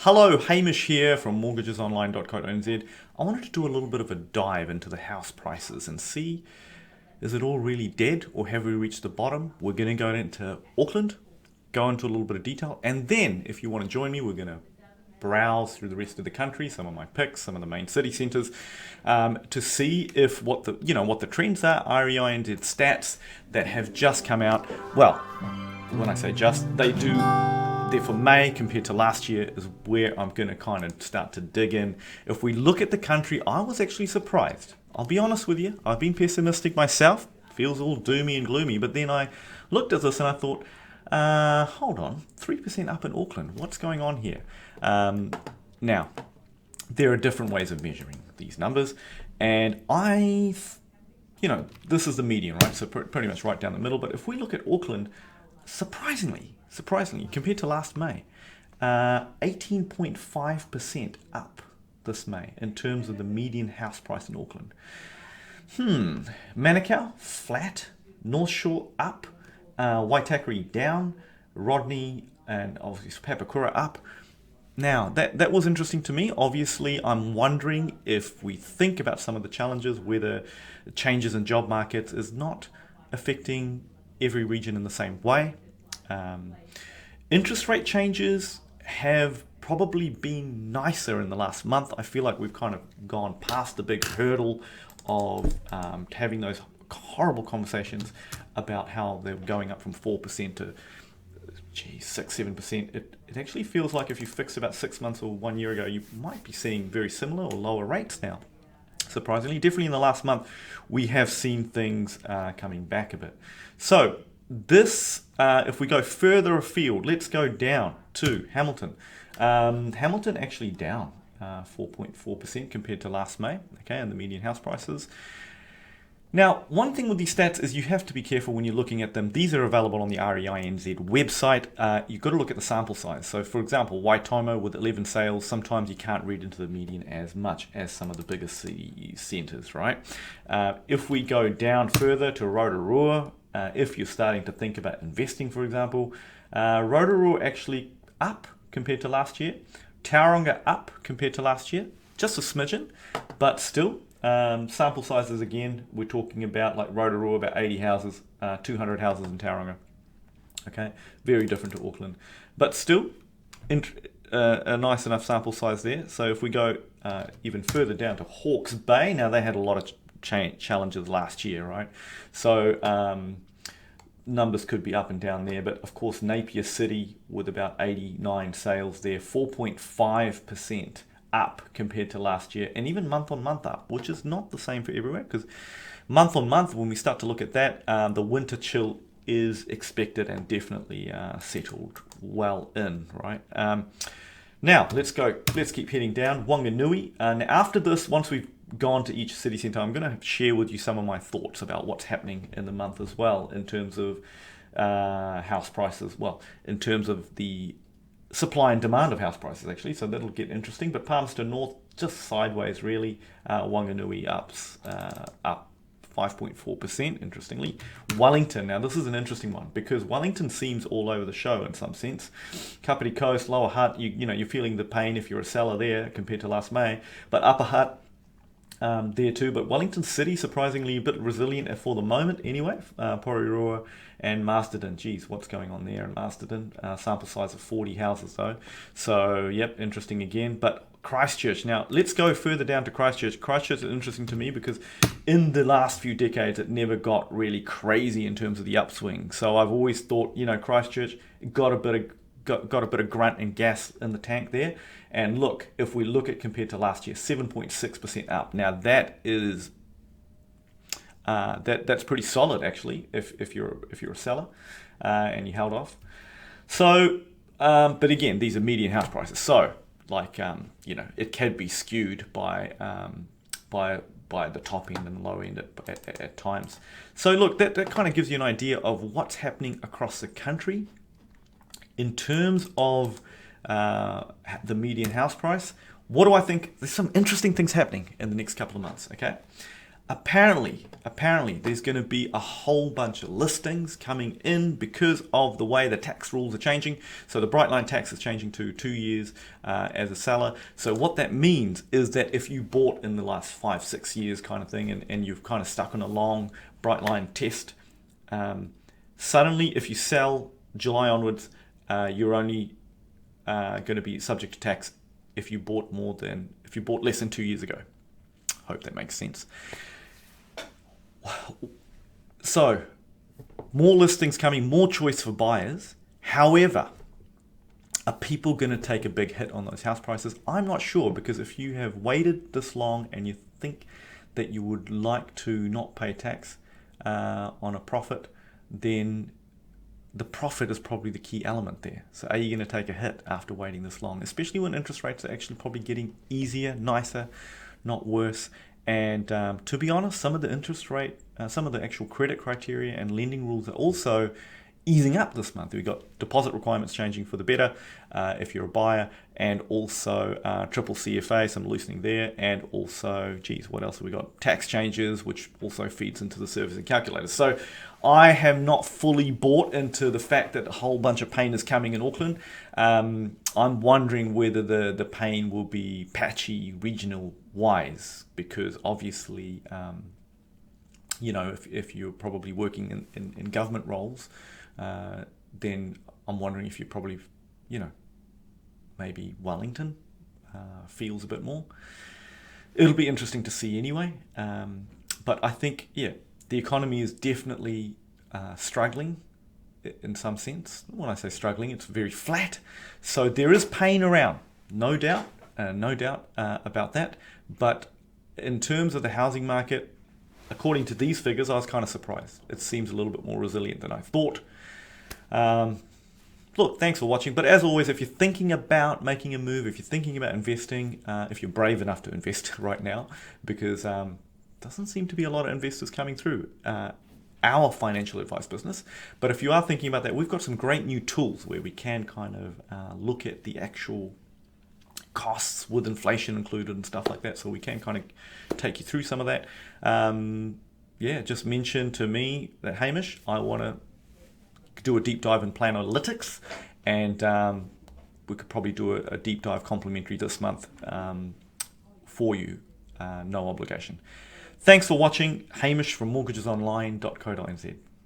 Hello, Hamish here from mortgagesonline.co.nz. I wanted to do a little bit of a dive into the house prices and see, is it all really dead or have we reached the bottom? We're going to go into Auckland, go into a little bit of detail, and then if you want to join me, we're going to browse through the rest of the country, some of my picks, some of the main city centres, to see if what the trends are, REINZ stats that have just come out. Well, when I say just, they're for May compared to last year is where I'm going to kind of start to dig in. If we look at the country, I was actually surprised. I'll be honest with you, I've been pessimistic myself, feels all doomy and gloomy, but then I looked at this and I thought, hold on, 3% up in Auckland, what's going on here? Now, there are different ways of measuring these numbers, and this is the median, right? So pretty much right down the middle, but if we look at Auckland, surprisingly, compared to last May, 18.5% up this May in terms of the median house price in Auckland. Manukau, flat. North Shore, up. Waitakere, down. Rodney and obviously Papakura, up. Now, that was interesting to me. Obviously, I'm wondering if we think about some of the challenges, whether changes in job markets is not affecting every region in the same way. Interest rate changes have probably been nicer in the last month. I feel like we've kind of gone past the big hurdle of having those horrible conversations about how they're going up from 4% to 6-7%. It actually feels like if you fixed about 6 months or 1 year ago, you might be seeing very similar or lower rates now. Surprisingly, definitely in the last month, we have seen things coming back a bit. So this, if we go further afield, let's go down to Hamilton. Hamilton actually down 4.4% compared to last May, okay, and the median house prices. Now, one thing with these stats is you have to be careful when you're looking at them. These are available on the REINZ website. You've got to look at the sample size. So, for example, Waitomo with 11 sales, sometimes you can't read into the median as much as some of the bigger city centres, right? If we go down further to Rotorua, if you're starting to think about investing, for example, Rotorua actually up compared to last year. Tauranga up compared to last year, just a smidgen, but still. Sample sizes again, we're talking about like Rotorua, about 80 houses, 200 houses in Tauranga. Okay, very different to Auckland, but still a nice enough sample size there. So if we go even further down to Hawke's Bay, now they had a lot of challenges last year, right? So numbers could be up and down there, but of course Napier City with about 89 sales there, 4.5% up compared to last year, and even month on month up, which is not the same for everywhere, because month on month, when we start to look at that, the winter chill is expected and definitely settled well in, right? Now let's keep heading down. Wanganui. Now after this, once we've gone to each city centre, I'm going to share with you some of my thoughts about what's happening in the month as well in terms of house prices. Well, in terms of the supply and demand of house prices, actually, so that'll get interesting. But Palmerston North, just sideways, really. Wanganui up 5.4%, interestingly. Wellington, now this is an interesting one, because Wellington seems all over the show in some sense. Kapiti Coast, Lower Hutt, you're feeling the pain if you're a seller there compared to last May. But Upper Hutt, there too, but Wellington City surprisingly a bit resilient for the moment anyway. Porirua and Masterton, geez, what's going on there in Masterton? Sample size of 40 houses though, so yep, interesting again. But Christchurch, now let's go further down to Christchurch. Christchurch is interesting to me because in the last few decades it never got really crazy in terms of the upswing, so I've always thought, Christchurch got a bit of grunt and gas in the tank there. And look, if we look at compared to last year, 7.6% up. Now that is that's pretty solid actually. If you're a seller and you held off. So, but again, these are median house prices. So, it can be skewed by the top end and low end at times. So look, that kind of gives you an idea of what's happening across the country in terms of the median house price. What do I think? There's some interesting things happening in the next couple of months, okay? apparently there's going to be a whole bunch of listings coming in because of the way the tax rules are changing. So the bright line tax is changing to 2 years as a seller. So what that means is that if you bought in the last 5-6 years kind of thing, and you've kind of stuck on a long bright line test, suddenly if you sell July onwards, you're only going to be subject to tax if you bought less than 2 years ago. Hope that makes sense. So, more listings coming, more choice for buyers. However, are people going to take a big hit on those house prices? I'm not sure, because if you have waited this long and you think that you would like to not pay tax on a profit, then the profit is probably the key element there. So are you going to take a hit after waiting this long, especially when interest rates are actually probably getting easier, nicer, not worse? And to be honest, some of the interest rate, some of the actual credit criteria and lending rules are also easing up this month. We've got deposit requirements changing for the better if you're a buyer, and also triple CFA, some loosening there, and also, geez, what else have we got? Tax changes, which also feeds into the servicing calculators. So I have not fully bought into the fact that a whole bunch of pain is coming in Auckland. I'm wondering whether the pain will be patchy, regional wise, because obviously, if you're probably working in government roles, then I'm wondering if you probably, maybe Wellington feels a bit more. It'll be interesting to see anyway. But I think, the economy is definitely struggling in some sense. When I say struggling, it's very flat. So there is pain around, no doubt about that. But in terms of the housing market, according to these figures, I was kind of surprised. It seems a little bit more resilient than I thought. Look, thanks for watching. But as always, if you're thinking about making a move, if you're thinking about investing, if you're brave enough to invest right now, because doesn't seem to be a lot of investors coming through our financial advice business. But if you are thinking about that, we've got some great new tools where we can kind of look at the actual costs with inflation included and stuff like that. So we can kind of take you through some of that. Just mention to me that, Hamish, I want to do a deep dive in Planalytics, and we could probably do a deep dive complimentary this month for you, no obligation. Thanks for watching. Hamish from mortgagesonline.co.nz.